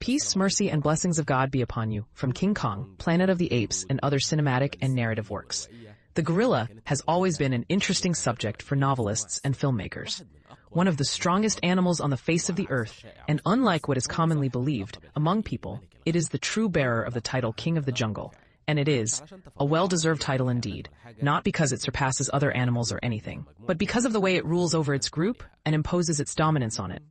Peace, mercy, and blessings of God be upon you, from King Kong, Planet of the Apes, and other cinematic and narrative works. The gorilla has always been an interesting subject for novelists and filmmakers. One of the strongest animals on the face of the earth, and unlike what is commonly believed among people, it is the true bearer of the title King of the Jungle. And it is a well-deserved title indeed, not because it surpasses other animals or anything, but because of the way it rules over its group and imposes its dominance on it.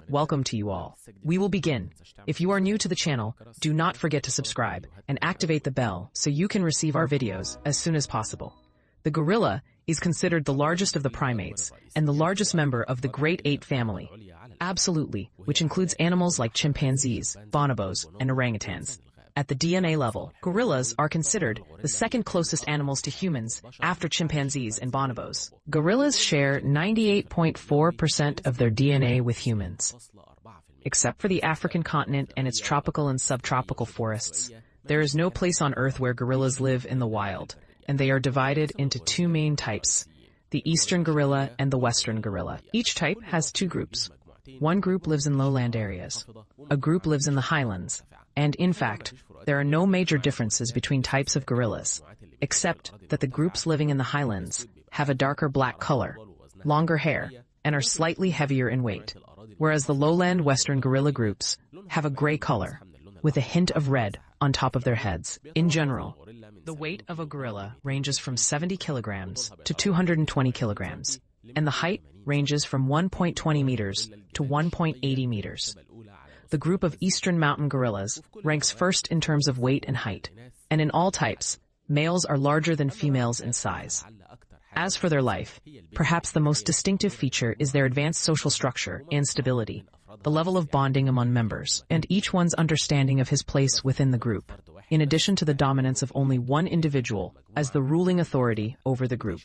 Welcome to you all. We will begin. If you are new to the channel, do not forget to subscribe and activate the bell so you can receive our videos as soon as possible. The gorilla is considered the largest of the primates and the largest member of the great ape family. Absolutely, which includes animals like chimpanzees, bonobos, and orangutans. At the DNA level, gorillas are considered the second closest animals to humans after chimpanzees and bonobos. Gorillas share 98.4% of their DNA with humans. Except for the African continent and its tropical and subtropical forests, there is no place on Earth where gorillas live in the wild, and they are divided into two main types, the eastern gorilla and the western gorilla. Each type has two groups. One group lives in lowland areas. A group lives in the highlands. And in fact, there are no major differences between types of gorillas, except that the groups living in the highlands have a darker black color, longer hair, and are slightly heavier in weight, whereas the lowland western gorilla groups have a gray color, with a hint of red on top of their heads. In general, the weight of a gorilla ranges from 70 kilograms to 220 kilograms, and the height ranges from 1.20 meters to 1.80 meters. The group of eastern mountain gorillas ranks first in terms of weight and height, and in all types, males are larger than females in size. As for their life, perhaps the most distinctive feature is their advanced social structure and stability, the level of bonding among members, and each one's understanding of his place within the group, in addition to the dominance of only one individual as the ruling authority over the group.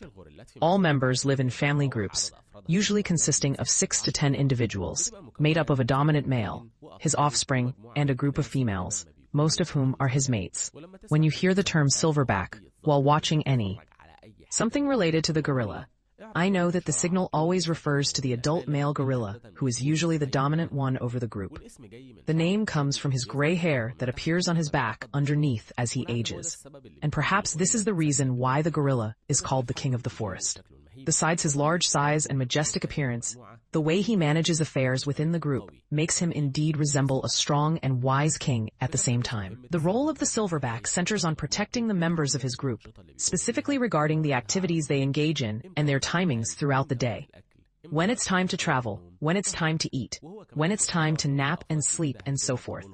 All members live in family groups, usually consisting of 6 to 10 individuals, made up of a dominant male, his offspring, and a group of females, most of whom are his mates. When you hear the term silverback while watching something related to the gorilla, I know that the signal always refers to the adult male gorilla, who is usually the dominant one over the group. The name comes from his gray hair that appears on his back underneath as he ages. And perhaps this is the reason why the gorilla is called the king of the forest. Besides his large size and majestic appearance, the way he manages affairs within the group makes him indeed resemble a strong and wise king at the same time. The role of the silverback centers on protecting the members of his group, specifically regarding the activities they engage in and their timings throughout the day. When it's time to travel, when it's time to eat, when it's time to nap and sleep, and so forth.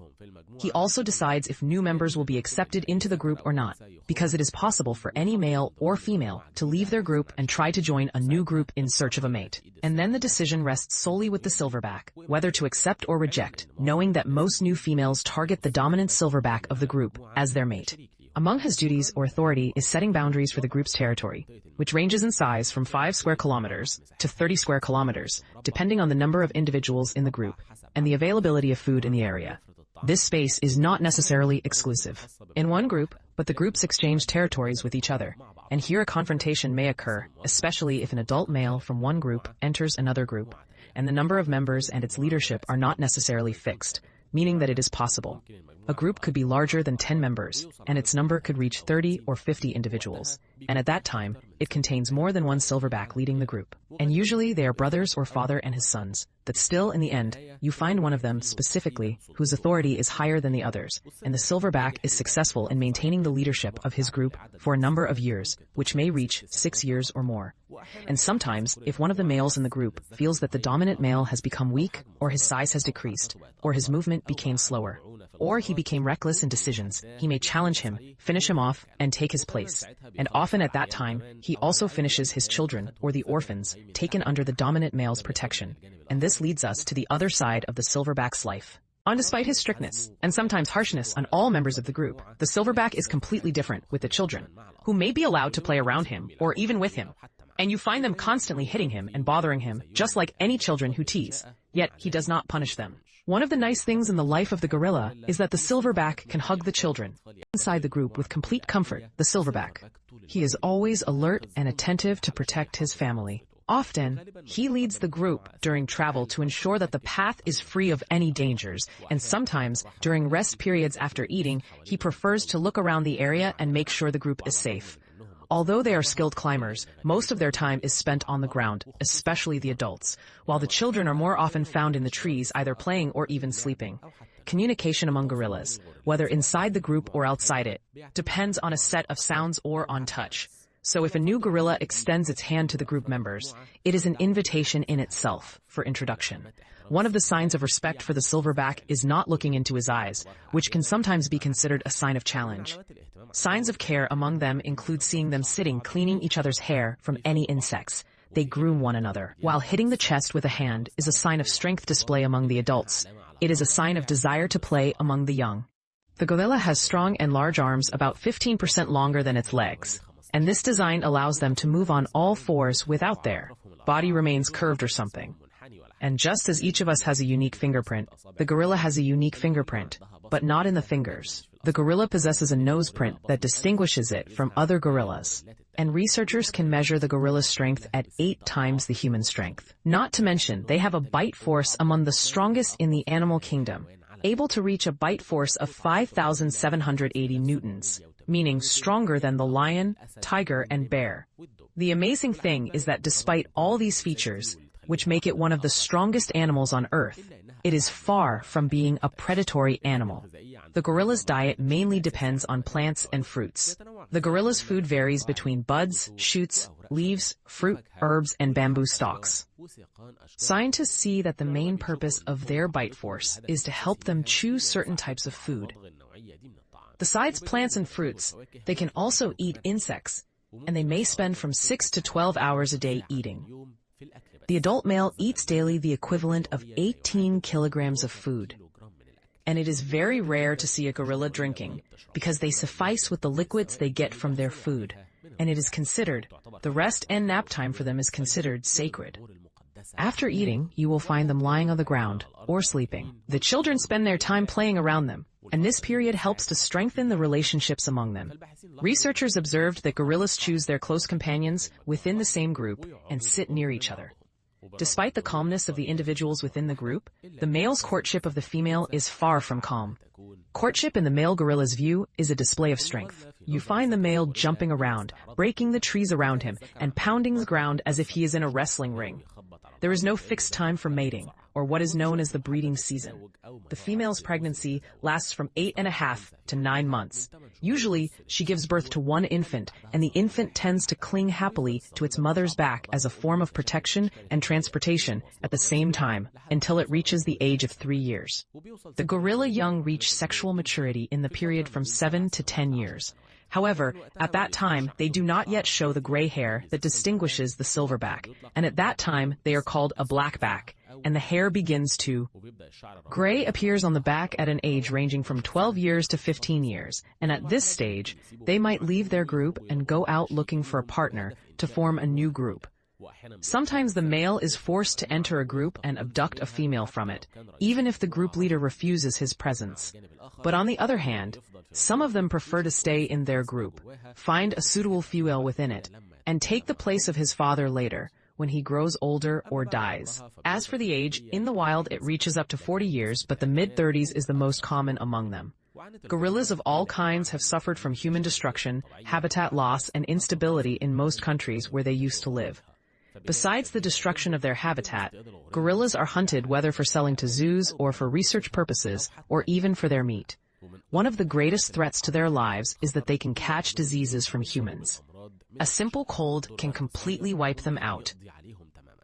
He also decides if new members will be accepted into the group or not, because it is possible for any male or female to leave their group and try to join a new group in search of a mate. And then the decision rests solely with the silverback, whether to accept or reject, knowing that most new females target the dominant silverback of the group as their mate. Among his duties or authority is setting boundaries for the group's territory, which ranges in size from 5 square kilometers to 30 square kilometers, depending on the number of individuals in the group and the availability of food in the area. This space is not necessarily exclusive in one group, but the groups exchange territories with each other, and here a confrontation may occur, especially if an adult male from one group enters another group, and the number of members and its leadership are not necessarily fixed, meaning that it is possible. A group could be larger than 10 members, and its number could reach 30 or 50 individuals, and at that time, it contains more than one silverback leading the group. And usually they are brothers or father and his sons, but still in the end, you find one of them specifically whose authority is higher than the others, and the silverback is successful in maintaining the leadership of his group for a number of years, which may reach 6 years or more. And sometimes, if one of the males in the group feels that the dominant male has become weak, or his size has decreased, or his movement became slower, or he became reckless in decisions, he may challenge him, finish him off, and take his place. And often at that time, he also finishes his children, or the orphans, taken under the dominant male's protection. And this leads us to the other side of the silverback's life. Despite his strictness, and sometimes harshness on all members of the group, the silverback is completely different with the children, who may be allowed to play around him, or even with him. And you find them constantly hitting him and bothering him, just like any children who tease. Yet he does not punish them. One of the nice things in the life of the gorilla is that the silverback can hug the children inside the group with complete comfort. The silverback. He is always alert and attentive to protect his family. Often, he leads the group during travel to ensure that the path is free of any dangers, and sometimes, during rest periods after eating, he prefers to look around the area and make sure the group is safe. Although they are skilled climbers, most of their time is spent on the ground, especially the adults, while the children are more often found in the trees, either playing or even sleeping. Communication among gorillas, whether inside the group or outside it, depends on a set of sounds or on touch. So if a new gorilla extends its hand to the group members, it is an invitation in itself for introduction. One of the signs of respect for the silverback is not looking into his eyes, which can sometimes be considered a sign of challenge. Signs of care among them include seeing them sitting cleaning each other's hair from any insects. They groom one another, while hitting the chest with a hand is a sign of strength display among the adults. It is a sign of desire to play among the young. The gorilla has strong and large arms about 15% longer than its legs, and this design allows them to move on all fours without their body remains curved or something. And just as each of us has a unique fingerprint, the gorilla has a unique fingerprint, but not in the fingers. The gorilla possesses a nose print that distinguishes it from other gorillas, and researchers can measure the gorilla's strength at 8 times the human strength. Not to mention, they have a bite force among the strongest in the animal kingdom, able to reach a bite force of 5,780 newtons, meaning stronger than the lion, tiger, and bear. The amazing thing is that despite all these features, which make it one of the strongest animals on Earth, it is far from being a predatory animal. The gorilla's diet mainly depends on plants and fruits. The gorilla's food varies between buds, shoots, leaves, fruit, herbs, and bamboo stalks. Scientists see that the main purpose of their bite force is to help them choose certain types of food. Besides plants and fruits, they can also eat insects, and they may spend from 6 to 12 hours a day eating. The adult male eats daily the equivalent of 18 kilograms of food. And it is very rare to see a gorilla drinking, because they suffice with the liquids they get from their food, and it is considered, the rest and nap time for them is considered sacred. After eating, you will find them lying on the ground, or sleeping. The children spend their time playing around them, and this period helps to strengthen the relationships among them. Researchers observed that gorillas choose their close companions within the same group and sit near each other. Despite the calmness of the individuals within the group, the male's courtship of the female is far from calm. Courtship in the male gorilla's view is a display of strength. You find the male jumping around, breaking the trees around him, and pounding the ground as if he is in a wrestling ring. There is no fixed time for mating, or what is known as the breeding season. The female's pregnancy lasts from 8.5 to 9 months. Usually, she gives birth to one infant, and the infant tends to cling happily to its mother's back as a form of protection and transportation at the same time, until it reaches the age of 3 years. The gorilla young reach sexual maturity in the period from 7 to 10 years. However, at that time, they do not yet show the gray hair that distinguishes the silverback, and at that time, they are called a blackback, and the hair begins to gray appears on the back at an age ranging from 12 years to 15 years, and at this stage, they might leave their group and go out looking for a partner to form a new group. Sometimes the male is forced to enter a group and abduct a female from it, even if the group leader refuses his presence. But on the other hand, some of them prefer to stay in their group, find a suitable female within it, and take the place of his father later, when he grows older or dies. As for the age, in the wild it reaches up to 40 years, but the mid-30s is the most common among them. Gorillas of all kinds have suffered from human destruction, habitat loss, and instability in most countries where they used to live. Besides the destruction of their habitat, gorillas are hunted whether for selling to zoos or for research purposes, or even for their meat. One of the greatest threats to their lives is that they can catch diseases from humans. A simple cold can completely wipe them out.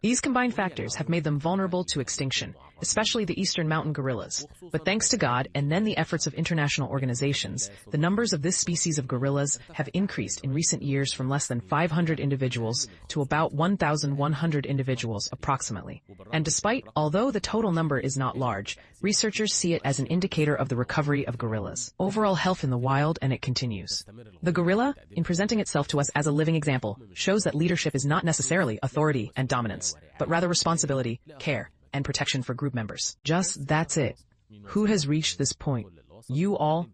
These combined factors have made them vulnerable to extinction, especially the eastern mountain gorillas. But thanks to God and then the efforts of international organizations, the numbers of this species of gorillas have increased in recent years from less than 500 individuals to about 1,100 individuals approximately. And although the total number is not large, researchers see it as an indicator of the recovery of gorillas' overall health in the wild, and it continues. The gorilla, in presenting itself to us as a living example, shows that leadership is not necessarily authority and dominance, but rather responsibility, care, and protection for group members. That's it. Who has reached this point? You all,